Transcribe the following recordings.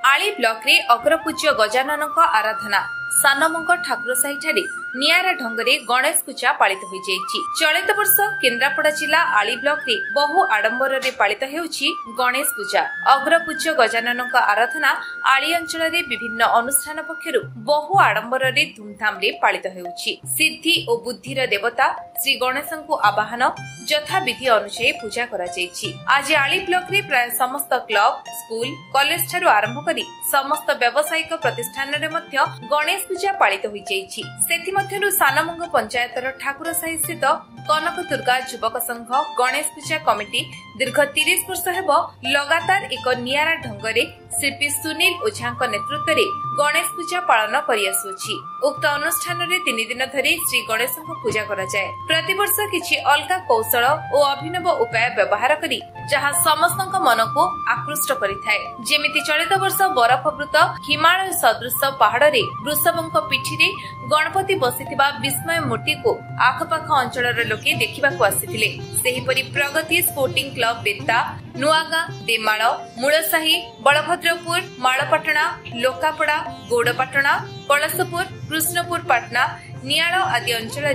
आली ब्लॉक रे अग्रपूज्य गजानन आराधना सानमंग ठाकुर साहिठारे नियारा ढंगरे गणेश पूजा पालित हो जाइछि। चलित वर्ष केन्द्रापड़ा जिला आली ब्लॉक रे बहु आडंबर रे पालित हेउछि गणेश पूजा। अग्रपूज्य गजानन आराधना आली अंचल रे विभिन्न अनुष्ठान पक्षरु बहु आडंबर रे धूमधाम रे पालित हेउछि। सिद्धि और बुद्धिर देवता श्री गणेशंकु आवाहन यथा विधि अनुसार पूजा करा जाइछि। आज आली ब्लॉक रे प्राय समस्त क्लब स्कूल कॉलेज ठारू आरंभ करी समस्त व्यावसायिक प्रतिष्ठान रे मध्य गणेश पूजा पालित हो जाइछि। सेथि मध्यरु सानमंग पंचायतर ठाकुर साही स्थित कनक दुर्गा युवक संघ गणेश पूजा कमिटी दीर्घ 30 वर्ष हेब लगातार एक नियारा ढंगरे शिल्पी सुनील ओझा नेतृत्व रे गणेश पूजा पालन करि आसुछि। उक्त अनुष्ठान रे 3 दिन धरि श्री गणेश पूजा करा जाय। प्रतिवर्ष किछि अलगा कौशल और अभिनव उपाय व्यवहार करी जहा समस्तक मन को आकृष्ट करिथाय। जेमिति चलित वर्ष बरफवृत हिमालय सदृश पहाड़ रे वृषभଙ୍କ पिठिरे गणपति बसिथिबा विस्मय मूर्ति को आखपाख अंचलर लोके देखिबाकू आसिथिले। सेहिपरि प्रगति स्पोर्टिंग क्लब बेता नुआगा देमाळ मूलसाही बलभद्रपुर माळपाटणा लोकापड़ा गौड़पाटणा कलशपुर कृष्णपुर पाटना नियाळ आदि अंचल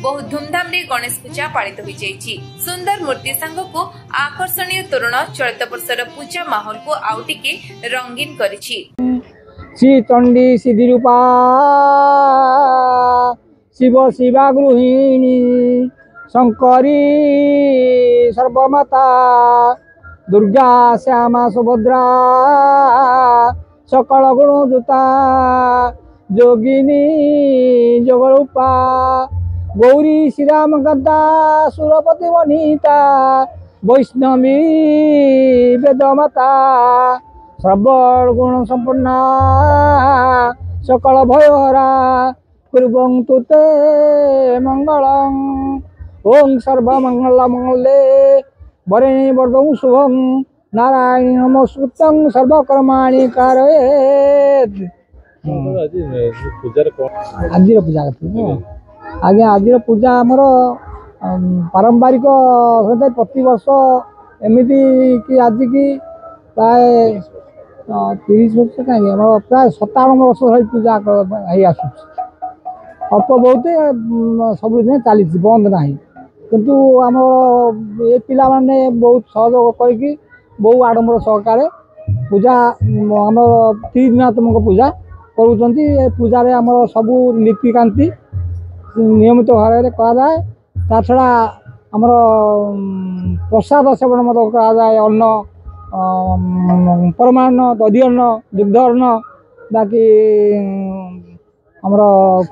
बहुत धूमधाम रे गणेश पूजा पालित हो जाइछि। सुंदर मूर्ति संग को आकर्षणीय तोरण चलित वर्षर पूजा माहौल को आउटिके रंगीन करिछि। श्री चंडी सिद्धिरूपा शिव शिवा गृहिणी शंकरी सर्वमाता दुर्गा श्यामा सुभद्रा सकल गुणदूता जोगिनी जोगरूपा गौरी श्रीराम गद्दा सुरपति वनिता वैष्णवी वेदमाता सर्वण गुण संपन्ना सकल भयहरा कुर्वं तुते मंगलं ओं सर्वमंगल मंगले वरेण्ये वर्धौ शुभं नारायण नमस्कृतं सर्वकर्माणि कारयेत्। आज पूजा आज्ञा आज पूजा आमर पारंपरिक प्रति वर्ष एमती कि आज की प्राय 30 वर्ष कहीं प्राय 57 वर्ष धरी पूजा आसु अल्प बहुत सब चली बंद ना किंतु आम ये पिला माने बहुत सहयोग करके बहु आडंबर सहकार पूजा आम 3 दिनात्मक पूजा करुँच। पूजा आम सबू नीतिकांति नियमित भाव में कराए। ता छड़ा आमर प्रसाद सेवन मत कराए अन्न परमान्न दधि अन्न दुग्ध अन्न बाकी आमर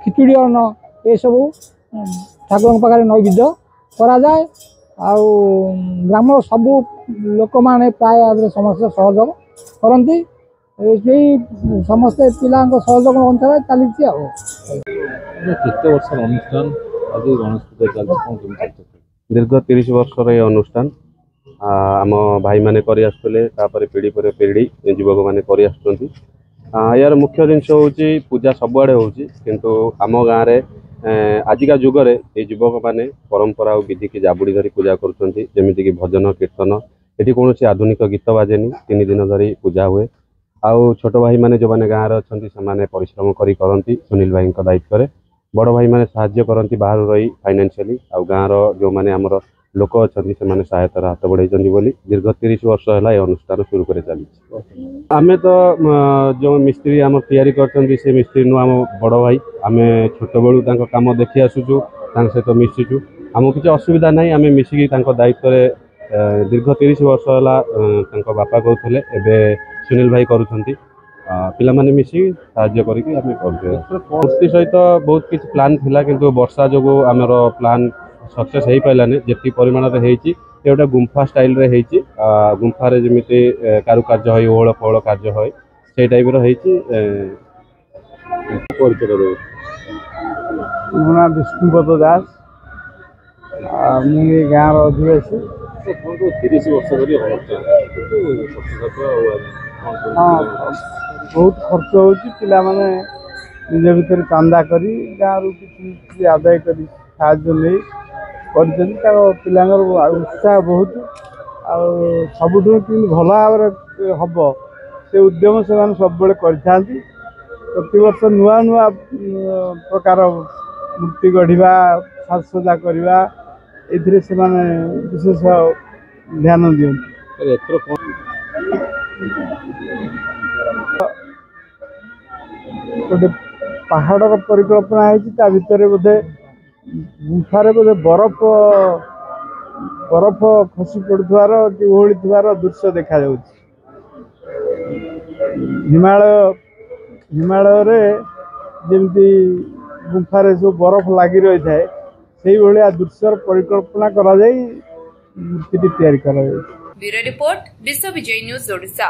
खिचुड़ी अन्न ये सब ठाकुर पाखे नैवेद्य करा जाए। आउ ग्राम सबू लोक माने प्राय समस्त सहयोग करती समस्ते पिला सहयोग अनुसार चली। दीर्घ 30 वर्ष अनुष्ठान आम भाई मैंने कर पीढ़ी पर पीढ़ी युवक मैंने कर यार मुख्य जिनस हूँ पूजा सबुआड़े हूँ किंतु आम गाँव में आजिका जुगरे ये युवक मैंने परंपरा और विधि की जाबुड़ी धरी पूजा करमती भजन कीर्तन ये कौन आधुनिक गीत बाजेनी 3 दिन धरी पूजा हुए। आउ छोट भाई मैंने जो मैंने गाँव अच्छा से परिश्रम करती सुनील भाई दायित्व में बड़ भाई मैंने साहाय्य करती बाहर रही फाइनेंशियली आउ गाँव जो मैंने आमर लोक अच्छा से सहायतार हाथ बढ़ाई दीर्घ 30 वर्ष है अनुष्ठान शुरू कर चली। आम तो जो मिस्त्री आम तैयारी कर से मिस्त्री नु आम बड़ भाई आम छोट बेलू कम देखी आसुचु सहित मिशिचु आम किसी असुविधा ना आम मिसिकी दायित्व दीर्घ 30 वर्ष है बापा कहते एवं सुनील भाई करुँच पिला माने मिसी साहाय्य करके आम मूर्ति सहित बहुत किसी प्लान थिला किंतु वर्षा जो आमर प्लान सक्सेस हो पारानी जी परिमाण गोटे गुंफा स्टाइल रे गुंफा जमी कारुकार्य है ओहल पहल कार्य है से टाइप ना विष्णुपद दास मुझे गाँव अधिवासी 30 वर्ष हाँ बहुत खर्च हो पिला माने निज भीतर चांदा करी गाँव किसी आदाय करी साहाय्य नहीं पिला उत्साह बहुत सबुठ भल भाव हम से उद्यम से सब प्रतिवर्ष नुआ नुआ प्रकार मूर्ति गढ़ा साजसजा करवा विशेष ध्यान दिखते गोटे पहाड़ परिकल्पना है भितर बोधे गुंफार बोधे बरफ बरफ खसी पड़ुवार कि ओहली दृश्य देखा हिमालय जमती गुंफार सब बरफ लगी रही है से भाया दृश्यर परिकल्पना करा मूर्ति तैयारी करा। ब्यूरो रिपोर्ट विश्व विजय न्यूज ओडिशा।